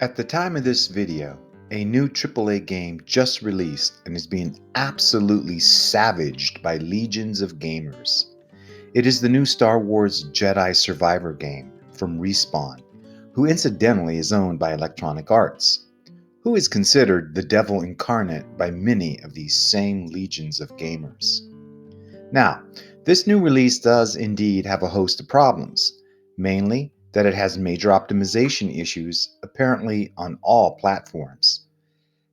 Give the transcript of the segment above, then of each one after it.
At the time of this video, a new AAA game just released and is being absolutely savaged by legions of gamers. It is the new Star Wars Jedi Survivor game from Respawn, who incidentally is owned by Electronic Arts, who is considered the devil incarnate by many of these same legions of gamers. Now, this new release does indeed have a host of problems, mainly that it has major optimization issues apparently on all platforms.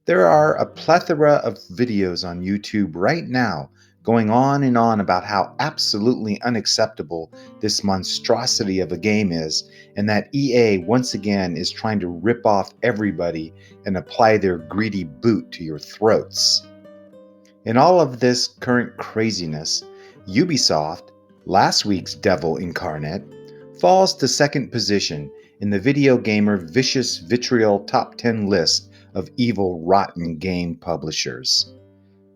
There are a plethora of videos on YouTube right now going on and on about how absolutely unacceptable this monstrosity of a game is, and that EA once again is trying to rip off everybody and apply their greedy boot to your throats. In all of this current craziness, Ubisoft, last week's devil incarnate, falls to second position in the Video Gamer Vicious Vitriol Top 10 list of evil, rotten game publishers.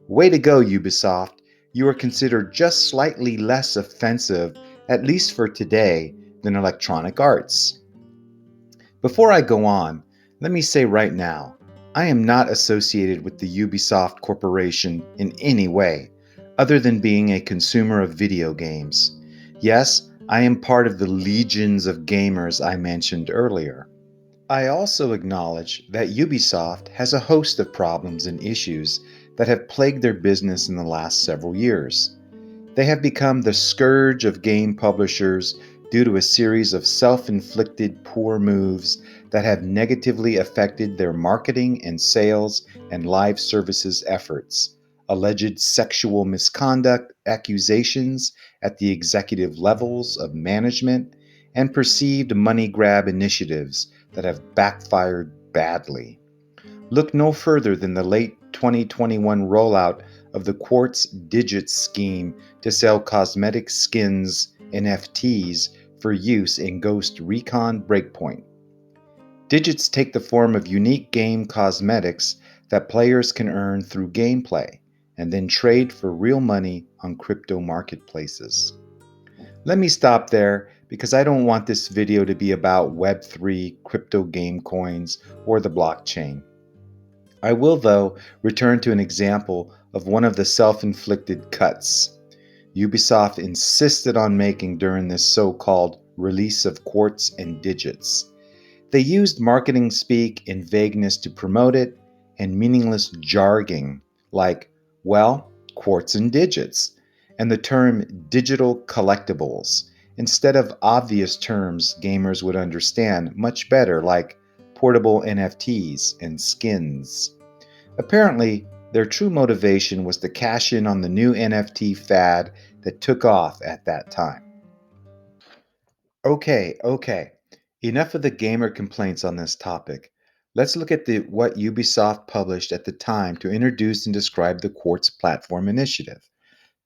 Way to go, Ubisoft! You are considered just slightly less offensive, at least for today, than Electronic Arts. Before I go on, let me say right now, I am not associated with the Ubisoft Corporation in any way, other than being a consumer of video games. Yes, I am part of the legions of gamers I mentioned earlier. I also acknowledge that Ubisoft has a host of problems and issues that have plagued their business in the last several years. They have become the scourge of game publishers due to a series of self inflicted poor moves that have negatively affected their marketing and sales and live services efforts, alleged sexual misconduct accusations at the executive levels of management, and perceived money grab initiatives that have backfired badly. Look no further than the late 2021 rollout of the Quartz Digits scheme to sell cosmetic skins NFTs for use in Ghost Recon Breakpoint. Digits take the form of unique game cosmetics that players can earn through gameplay and then trade for real money on crypto marketplaces. Let me stop there because I don't want this video to be about Web3, crypto game coins, or the blockchain. I will, though, return to an example of one of the self inflicted cuts Ubisoft insisted on making during this so called release of Quartz and Digits. They used marketing speak and vagueness to promote it, and meaningless jargon like, well, Quartz and Digits, and the term digital collectibles, instead of obvious terms gamers would understand much better, like portable NFTs and skins. Apparently, their true motivation was to cash in on the new NFT fad that took off at that time. Okay. Enough of the gamer complaints on this topic. Let's look at what Ubisoft published at the time to introduce and describe the Quartz Platform Initiative.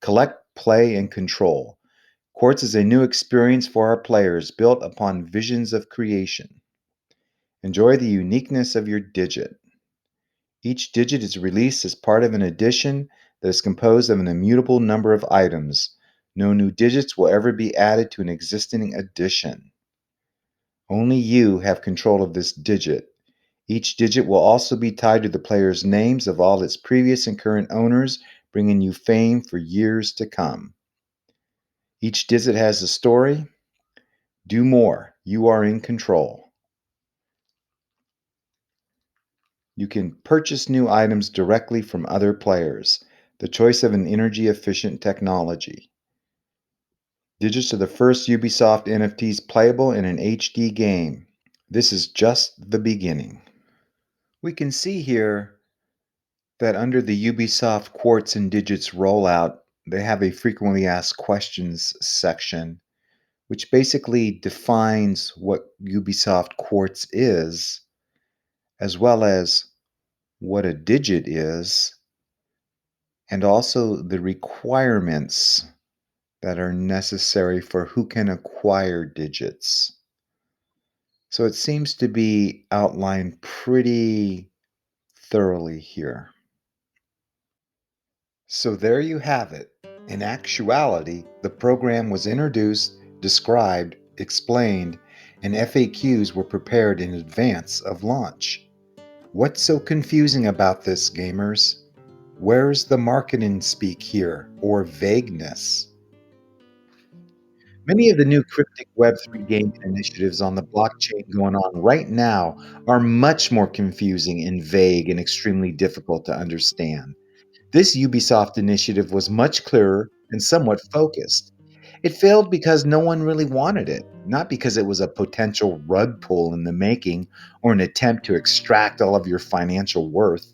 Collect, play, and control. Quartz is a new experience for our players built upon visions of creation. Enjoy the uniqueness of your digit. Each digit is released as part of an edition that is composed of an immutable number of items. No new digits will ever be added to an existing edition. Only you have control of this digit. Each digit will also be tied to the player's names of all its previous and current owners, bringing you fame for years to come. Each digit has a story. Do more. You are in control. You can purchase new items directly from other players. The choice of an energy efficient technology. Digits are the first Ubisoft NFTs playable in an HD game. This is just the beginning. We can see here that under the Ubisoft Quartz and Digits rollout, they have a frequently asked questions section, which basically defines what Ubisoft Quartz is, as well as what a digit is, and also the requirements that are necessary for who can acquire digits. So it seems to be outlined pretty thoroughly here. So there you have it. In actuality, the program was introduced, described, explained, and FAQs were prepared in advance of launch. What's so confusing about this, gamers? Where's the marketing speak here, or vagueness? Many of the new cryptic Web3 gaming initiatives on the blockchain going on right now are much more confusing and vague and extremely difficult to understand. This Ubisoft initiative was much clearer and somewhat focused. It failed because no one really wanted it, not because it was a potential rug pull in the making or an attempt to extract all of your financial worth.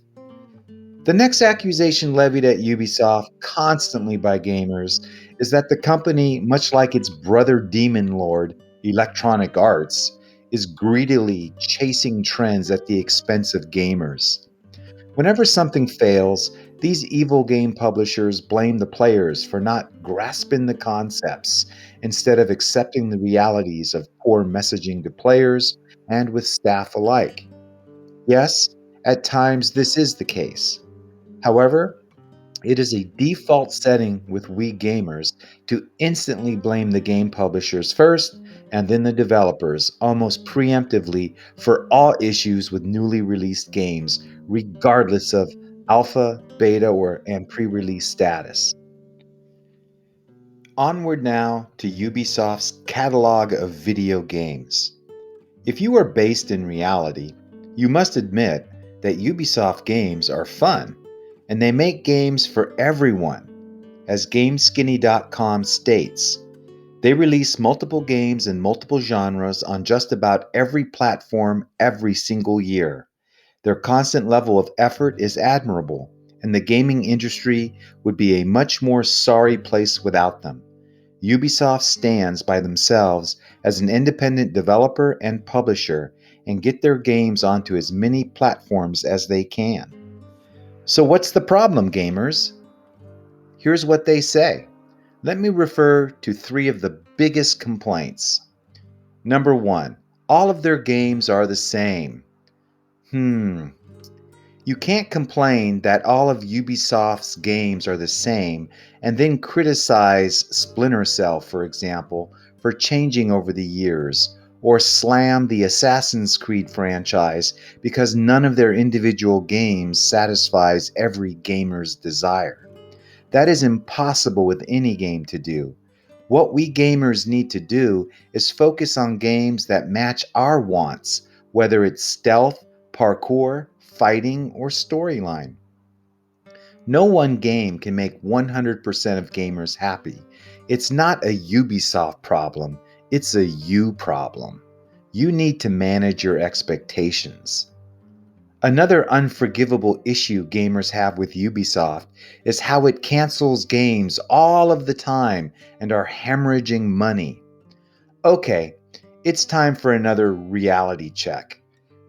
The next accusation levied at Ubisoft constantly by gamers is that the company, much like its brother demon lord, Electronic Arts, is greedily chasing trends at the expense of gamers. Whenever something fails, these evil game publishers blame the players for not grasping the concepts instead of accepting the realities of poor messaging to players and with staff alike. Yes, at times this is the case. However, it is a default setting with we gamers to instantly blame the game publishers first and then the developers almost preemptively for all issues with newly released games, regardless of alpha, beta, or and pre-release status. Onward now to Ubisoft's catalog of video games. If you are based in reality, you must admit that Ubisoft games are fun and they make games for everyone. As GameSkinny.com states, they release multiple games in multiple genres on just about every platform every single year. Their constant level of effort is admirable, and the gaming industry would be a much more sorry place without them. Ubisoft stands by themselves as an independent developer and publisher and get their games onto as many platforms as they can. So, what's the problem, gamers? Here's what they say. Let me refer to three of the biggest complaints. Number one, all of their games are the same. Hmm, you can't complain that all of Ubisoft's games are the same and then criticize Splinter Cell, for example, for changing over the years, or slam the Assassin's Creed franchise because none of their individual games satisfies every gamer's desire. That is impossible with any game to do. What we gamers need to do is focus on games that match our wants, whether it's stealth, parkour, fighting, or storyline. No one game can make 100% of gamers happy. It's not a Ubisoft problem, it's a you problem. You need to manage your expectations. Another unforgivable issue gamers have with Ubisoft is how it cancels games all of the time and are hemorrhaging money. Okay, it's time for another reality check.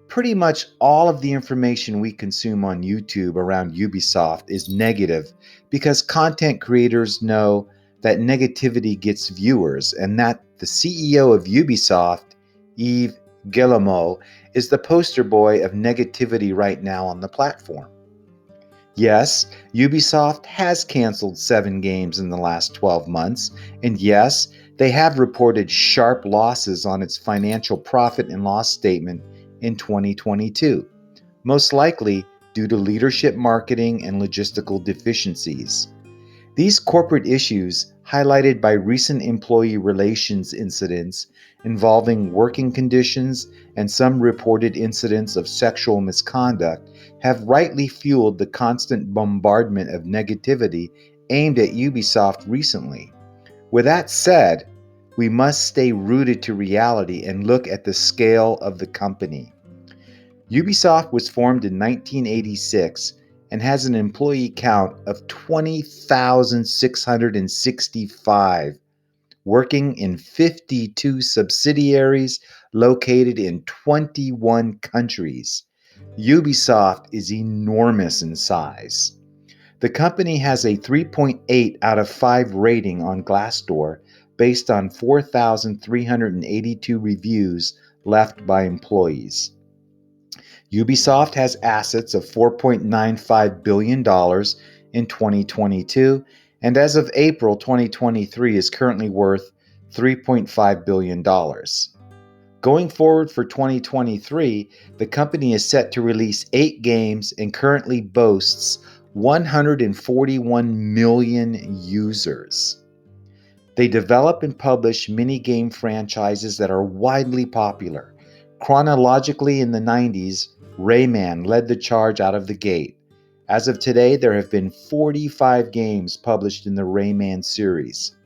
Pretty much all of the information we consume on YouTube around Ubisoft is negative because content creators know that negativity gets viewers and that the CEO of Ubisoft, Yves Guillemot, is the poster boy of negativity right now on the platform. Yes, Ubisoft has canceled 7 games in the last 12 months, and yes, they have reported sharp losses on its financial profit and loss statement in 2022, most likely due to leadership marketing and logistical deficiencies. These corporate issues, highlighted by recent employee relations incidents involving working conditions and some reported incidents of sexual misconduct, have rightly fueled the constant bombardment of negativity aimed at Ubisoft recently. With that said, we must stay rooted to reality and look at the scale of the company. Ubisoft was formed in 1986 and has an employee count of 20,665, working in 52 subsidiaries located in 21 countries. Ubisoft is enormous in size. The company has a 3.8 out of 5 rating on Glassdoor based on 4,382 reviews left by employees. Ubisoft has assets of $4.95 billion in 2022, and as of April 2023 is currently worth $3.5 billion. Going forward for 2023, the company is set to release 8 games and currently boasts 141 million users. They develop and publish mini game franchises that are widely popular. Chronologically, in the 90s, Rayman led the charge out of the gate. As of today, there have been 45 games published in the Rayman series.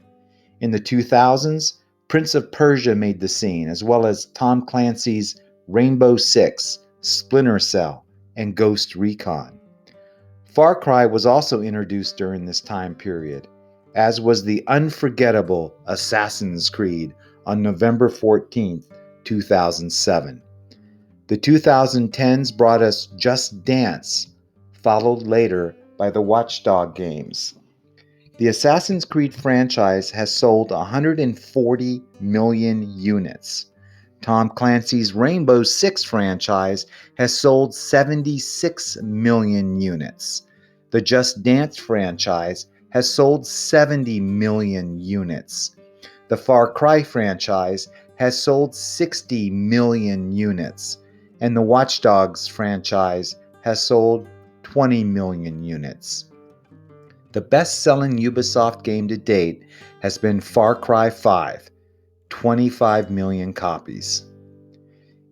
In the 2000s, Prince of Persia made the scene, as well as Tom Clancy's Rainbow Six, Splinter Cell, and Ghost Recon. Far Cry was also introduced during this time period, as was the unforgettable Assassin's Creed on November 14, 2007. The 2010s brought us Just Dance, followed later by the Watch Dogs games. The Assassin's Creed franchise has sold 140 million units. Tom Clancy's Rainbow Six franchise has sold 76 million units. The Just Dance franchise has sold 70 million units. The Far Cry franchise has sold 60 million units. And the Watch Dogs franchise has sold 20 million units. The best-selling Ubisoft game to date has been Far Cry 5, 25 million copies.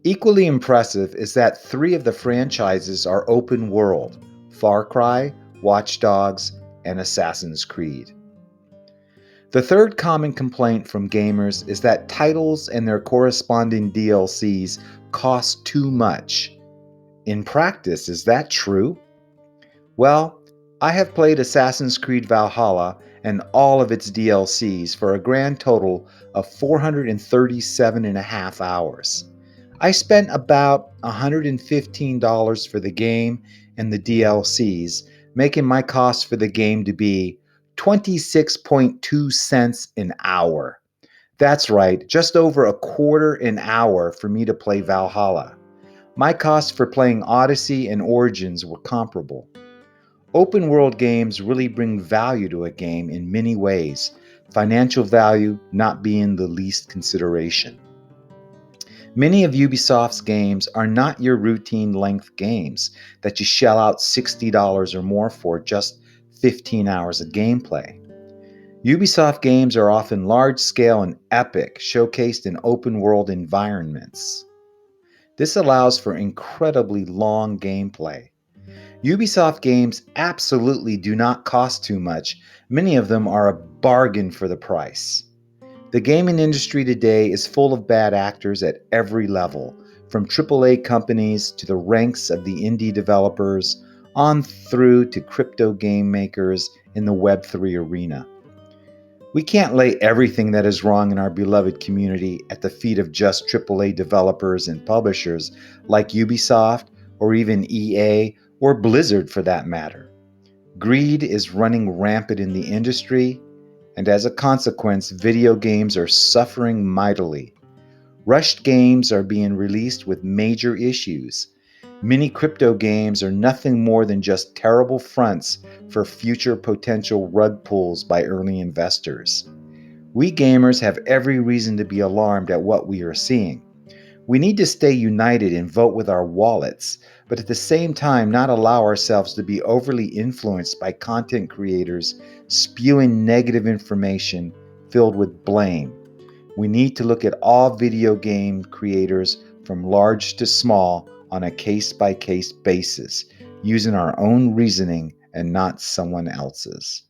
Equally impressive is that 3 of the franchises are open world: Far Cry, Watch Dogs, and Assassin's Creed. The third common complaint from gamers is that titles and their corresponding DLCs cost too much. In practice, is that true? Well, I have played Assassin's Creed Valhalla and all of its DLCs for a grand total of 437.5 hours. I spent about $115 for the game and the DLCs, making my cost for the game to be 26.2 cents an hour. That's right, just over a quarter an hour for me to play Valhalla. My costs for playing Odyssey and Origins were comparable. Open world games really bring value to a game in many ways, financial value not being the least consideration. Many of Ubisoft's games are not your routine length games that you shell out $60 or more for just 15 hours of gameplay. Ubisoft games are often large scale and epic, showcased in open world environments. This allows for incredibly long gameplay. Ubisoft games absolutely do not cost too much. Many of them are a bargain for the price. The gaming industry today is full of bad actors at every level, from AAA companies to the ranks of the indie developers, on through to crypto game makers in the Web3 arena. We can't lay everything that is wrong in our beloved community at the feet of just AAA developers and publishers like Ubisoft or even EA or Blizzard for that matter. Greed is running rampant in the industry, and as a consequence, video games are suffering mightily. Rushed games are being released with major issues. Many crypto games are nothing more than just terrible fronts for future potential rug pulls by early investors. We gamers have every reason to be alarmed at what we are seeing. We need to stay united and vote with our wallets, but at the same time not allow ourselves to be overly influenced by content creators spewing negative information filled with blame. We need to look at all video game creators from large to small on a case-by-case basis, using our own reasoning and not someone else's.